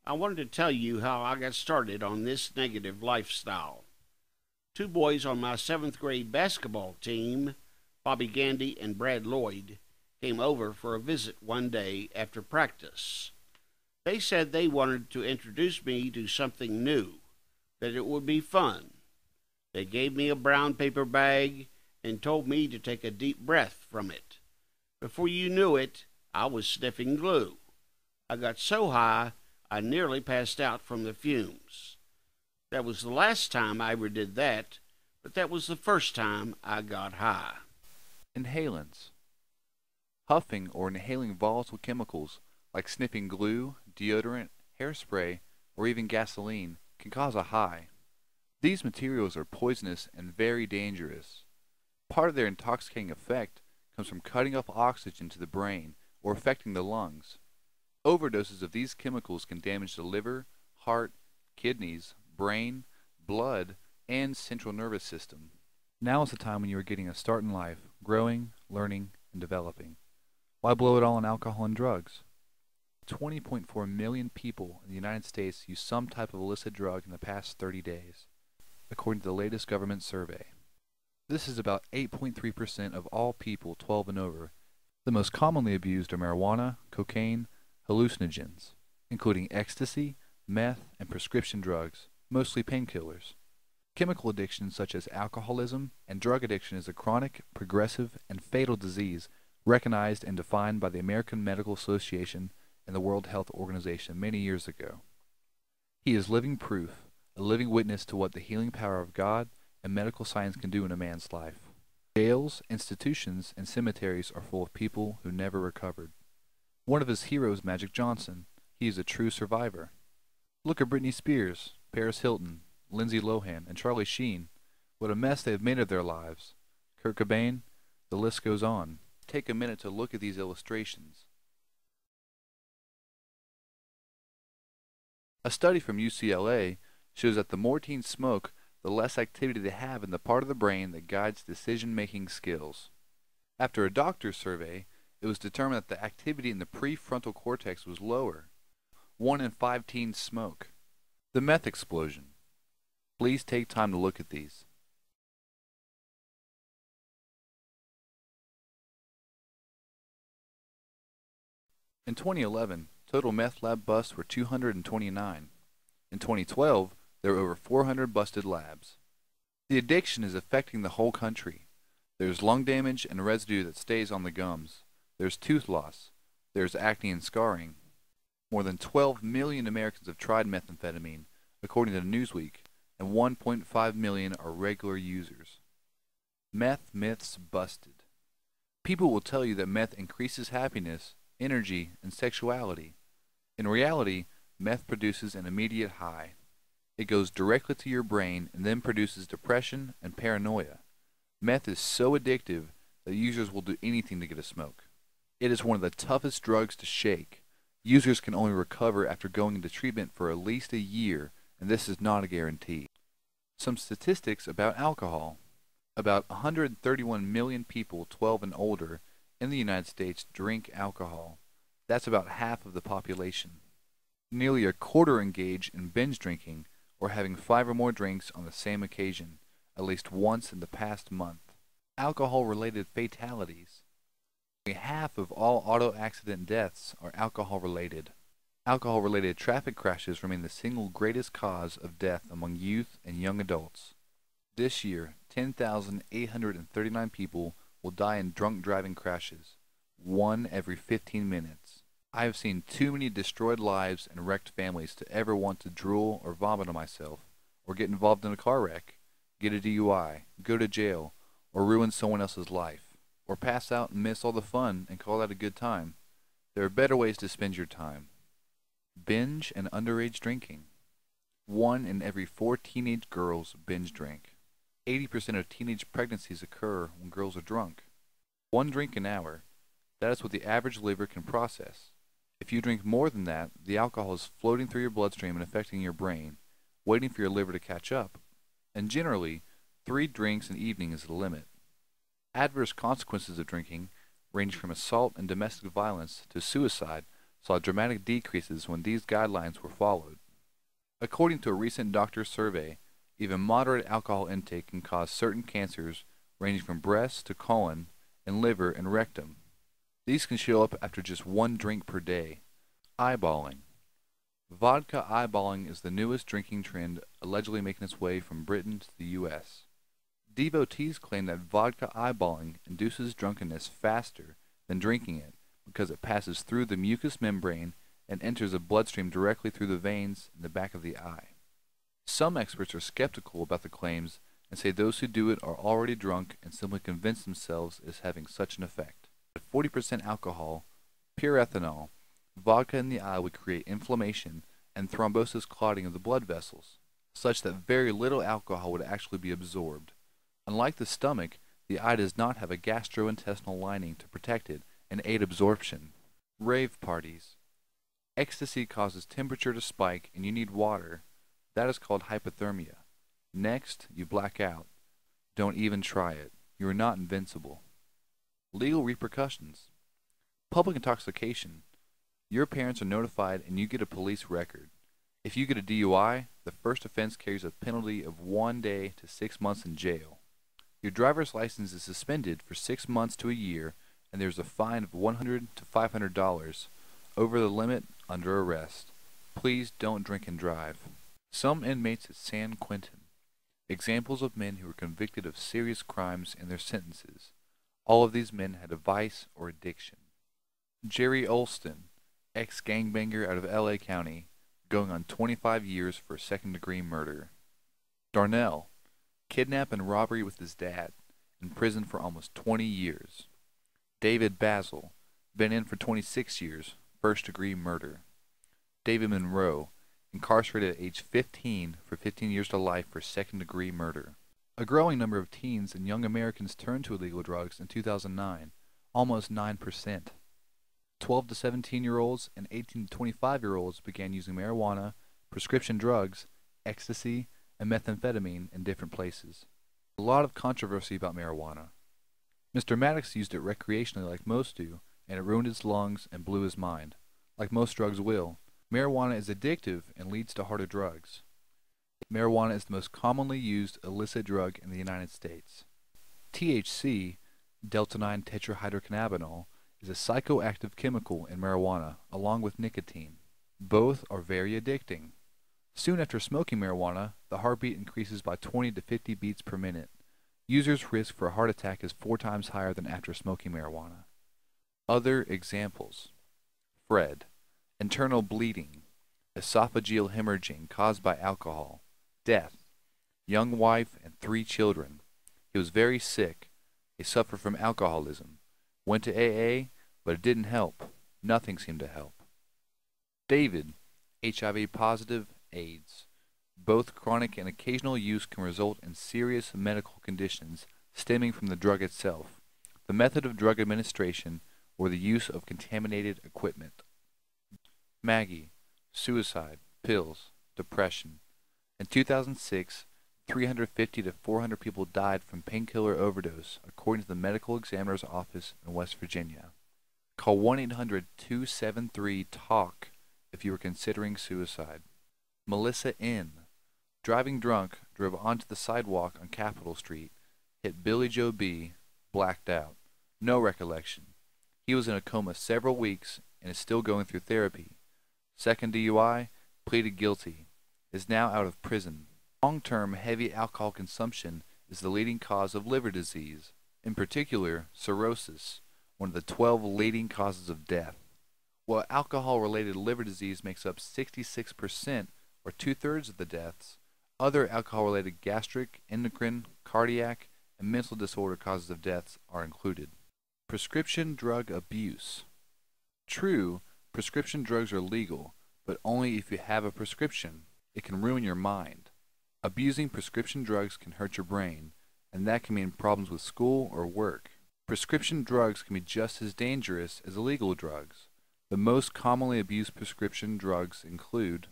I wanted to tell you how I got started on this negative lifestyle. Two boys on my seventh grade basketball team, Bobby Gandy and Brad Lloyd, came over for a visit one day after practice. They said they wanted to introduce me to something new, that it would be fun. They gave me a brown paper bag and told me to take a deep breath from it. Before you knew it, I was sniffing glue. I got so high I nearly passed out from the fumes. That was the last time I ever did that, but that was the first time I got high. Inhalants. Huffing or inhaling volatile chemicals like sniffing glue, deodorant, hairspray, or even gasoline can cause a high. These materials are poisonous and very dangerous. Part of their intoxicating effect comes from cutting off oxygen to the brain or affecting the lungs. Overdoses of these chemicals can damage the liver, heart, kidneys, brain, blood, and central nervous system. Now is the time when you are getting a start in life, growing, learning, and developing. Why blow it all on alcohol and drugs? 20.4 million people in the United States use some type of illicit drug in the past 30 days, according to the latest government survey. This is about 8.3% of all people 12 and over. The most commonly abused are marijuana, cocaine, hallucinogens, including ecstasy, meth, and prescription drugs, mostly painkillers. Chemical addiction such as alcoholism and drug addiction is a chronic, progressive, and fatal disease recognized and defined by the American Medical Association and the World Health Organization many years ago. He is living proof, a living witness to what the healing power of God and medical science can do in a man's life. Jails, institutions, and cemeteries are full of people who never recovered. One of his heroes, Magic Johnson, he is a true survivor. Look at Britney Spears, Paris Hilton, Lindsay Lohan, and Charlie Sheen. What a mess they have made of their lives. Kurt Cobain, the list goes on. Take a minute to look at these illustrations. A study from UCLA shows that the more teens smoke, the less activity they have in the part of the brain that guides decision-making skills. After a doctor's survey, it was determined that the activity in the prefrontal cortex was lower. 1 in 5 teens smoke. The meth explosion. Please take time to look at these. In 2011, total meth lab busts were 229. In 2012, there were over 400 busted labs. The addiction is affecting the whole country. There's lung damage and residue that stays on the gums. There's tooth loss. There's acne and scarring. More than 12 million Americans have tried methamphetamine, according to Newsweek, and 1.5 million are regular users. Meth myths busted. People will tell you that meth increases happiness, energy, and sexuality. In reality, meth produces an immediate high. It goes directly to your brain and then produces depression and paranoia. Meth is so addictive that users will do anything to get a smoke. It is one of the toughest drugs to shake. Users can only recover after going into treatment for at least a year, and this is not a guarantee. Some statistics about alcohol. About 131 million people 12 and older in the United States drink alcohol. That's about half of the population. Nearly a quarter engage in binge drinking or having 5 or more drinks on the same occasion, at least once in the past month. Alcohol-related fatalities. Nearly half of all auto accident deaths are alcohol-related. Alcohol-related traffic crashes remain the single greatest cause of death among youth and young adults. This year, 10,839 people will die in drunk driving crashes, 1 every 15 minutes. I have seen too many destroyed lives and wrecked families to ever want to drool or vomit on myself, or get involved in a car wreck, get a DUI, go to jail, or ruin someone else's life, or pass out and miss all the fun and call that a good time. There are better ways to spend your time. Binge and underage drinking. 1 in every 4 teenage girls binge drink. 80% of teenage pregnancies occur when girls are drunk. 1 drink an hour. That is what the average liver can process. If you drink more than that, the alcohol is floating through your bloodstream and affecting your brain, waiting for your liver to catch up. And generally, 3 drinks an evening is the limit. Adverse consequences of drinking range from assault and domestic violence to suicide saw dramatic decreases when these guidelines were followed. According to a recent doctor's survey, even moderate alcohol intake can cause certain cancers ranging from breast to colon and liver and rectum. These can show up after just one drink per day. Eyeballing. Vodka eyeballing is the newest drinking trend allegedly making its way from Britain to the U.S. Devotees claim that vodka eyeballing induces drunkenness faster than drinking it because it passes through the mucous membrane and enters the bloodstream directly through the veins in the back of the eye. Some experts are skeptical about the claims and say those who do it are already drunk and simply convince themselves it is having such an effect. At 40% alcohol, pure ethanol, vodka in the eye would create inflammation and thrombosis clotting of the blood vessels, such that very little alcohol would actually be absorbed. Unlike the stomach, the eye does not have a gastrointestinal lining to protect it and aid absorption. Rave parties. Ecstasy causes temperature to spike and you need water. That is called hypothermia. Next, you black out. Don't even try it. You are not invincible. Legal repercussions. Public intoxication. Your parents are notified and you get a police record. If you get a DUI, the first offense carries a penalty of 1 day to 6 months in jail. Your driver's license is suspended for 6 months to a year, and there's a fine of $100 to $500 over the limit under arrest. Please don't drink and drive. Some inmates at San Quentin. Examples of men who were convicted of serious crimes and their sentences. All of these men had a vice or addiction. Jerry Olston, ex-gangbanger out of L.A. County, going on 25 years for second-degree murder. Darnell, kidnap and robbery with his dad, in prison for almost 20 years. David Basil, been in for 26 years, first-degree murder. David Monroe, incarcerated at age 15 for 15 years to life for second-degree murder. A growing number of teens and young Americans turned to illegal drugs in 2009, almost 9%. 12 to 17-year-olds and 18 to 25-year-olds began using marijuana, prescription drugs, ecstasy, and methamphetamine in different places. A lot of controversy about marijuana. Mr. Maddox used it recreationally like most do, and it ruined his lungs and blew his mind. Like most drugs will, marijuana is addictive and leads to harder drugs. Marijuana is the most commonly used illicit drug in the United States. THC, delta-9 tetrahydrocannabinol, is a psychoactive chemical in marijuana, along with nicotine. Both are very addicting. Soon after smoking marijuana, the heartbeat increases by 20 to 50 beats per minute. Users' risk for a heart attack is 4 times higher than after smoking marijuana. Other examples. Fred, internal bleeding, esophageal hemorrhaging caused by alcohol, death, young wife and 3 children. He was very sick. He suffered from alcoholism. Went to AA, but it didn't help. Nothing seemed to help. David, HIV positive, AIDS. Both chronic and occasional use can result in serious medical conditions stemming from the drug itself, the method of drug administration, or the use of contaminated equipment. Maggie, suicide, pills, depression. In 2006, 350 to 400 people died from painkiller overdose, according to the Medical Examiner's Office in West Virginia. Call 1-800-273-TALK if you are considering suicide. Melissa N., driving drunk, drove onto the sidewalk on Capitol Street, hit Billy Joe B., blacked out. No recollection. He was in a coma several weeks and is still going through therapy. Second DUI, pleaded guilty. Is now out of prison. Long-term heavy alcohol consumption is the leading cause of liver disease, in particular cirrhosis, one of the 12 leading causes of death. While alcohol-related liver disease makes up 66% or 2/3 of the deaths, other alcohol-related gastric, endocrine, cardiac, and mental disorder causes of deaths are included. Prescription drug abuse. True, prescription drugs are legal, but only if you have a prescription. It can ruin your mind. Abusing prescription drugs can hurt your brain, and that can mean problems with school or work. Prescription drugs can be just as dangerous as illegal drugs. The most commonly abused prescription drugs include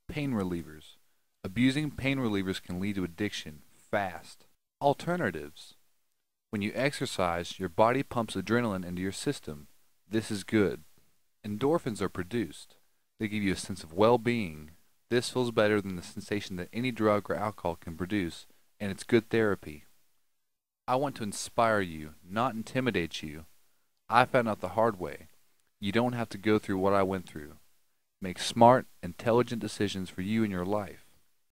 pain relievers. Abusing pain relievers can lead to addiction fast. Alternatives. When you exercise, your body pumps adrenaline into your system. This is good. Endorphins are produced. They give you a sense of well-being. This feels better than the sensation that any drug or alcohol can produce, and it's good therapy. I want to inspire you, not intimidate you. I found out the hard way. You don't have to go through what I went through. Make smart, intelligent decisions for you in your life.